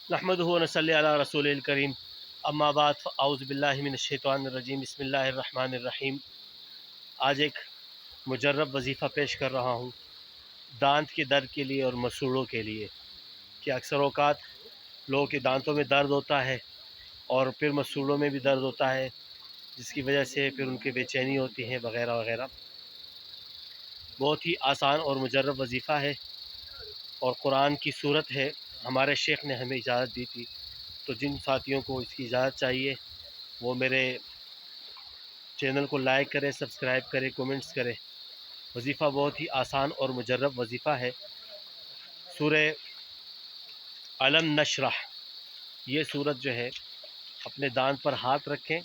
नहमदुहु व नसल्ली अला रसूलिल करीम अम्मा बाद अऊज़ु बिल्लाहि मिनश शैतानिर रजीम बिस्मिल्लाहिर रहमानिर रहीम। आज एक मुजर्रब वजीफ़ा पेश कर रहा हूँ दांत के दर्द के लिए और मसूड़ों के लिए कि अक्सर औक़ात लोगों के दांतों में दर्द होता है और फिर मसूड़ों में भी दर्द होता है, जिसकी वजह से फिर उनकी बेचैनी होती है वग़ैरह वग़ैरह। बहुत ही आसान और मुजर्रब वजीफ़ा है और कुरान की सूरत है। हमारे शेख ने हमें इजाज़त दी थी, तो जिन साथियों को इसकी इजाज़त चाहिए वो मेरे चैनल को लाइक करें, सब्सक्राइब करें, कमेंट्स करें। वजीफ़ा बहुत ही आसान और मुजर्रब वजीफ़ा है। सूरह अलम नशरह, ये सूरत जो है, अपने दांत पर हाथ रखें,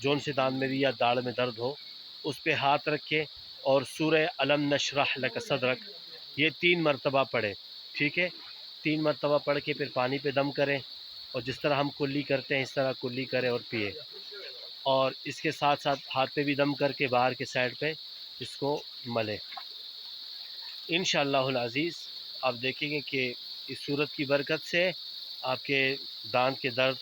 जौन से दांत में भी या दाढ़ में दर्द हो उस पे हाथ रखें और सूरह अलम नशरह लक सदरक ये 3 मरतबा पढ़ें। ठीक है, 3 मरतबा पढ़ के फिर पानी पे दम करें और जिस तरह हम कुल्ली करते हैं इस तरह कुल्ली करें और पिए। और इसके साथ साथ हाथ पे भी दम करके बाहर के साइड पे इसको मलें। इंशाअल्लाहुल अज़ीज़ आप देखेंगे कि इस सूरत की बरकत से आपके दांत के दर्द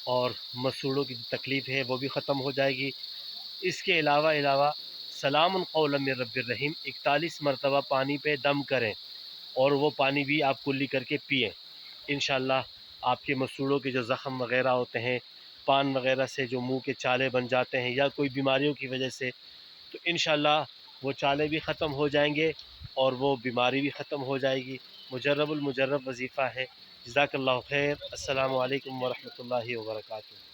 और मसूड़ों की तकलीफ़ है वो भी ख़त्म हो जाएगी। इसके अलावा सलामुन कौलन मिर रब्बिर रहीम 41 मरतबा पानी पे दम करें और वो पानी भी आप कुल्ली करके पिएँ। इंशाअल्लाह आपके मसूड़ों के जो ज़ख़म वग़ैरह होते हैं, पान वग़ैरह से जो मुंह के चाले बन जाते हैं या कोई बीमारियों की वजह से, तो इंशाअल्लाह वो चाले भी ख़त्म हो जाएंगे और वो बीमारी भी ख़त्म हो जाएगी। मुजर्रबुल मुजर्रब वजीफ़ा है। जज़ाकल्लाहु खैर। अस्सलामु अलैकुम व रहमतुल्लाहि व बरकातुहू।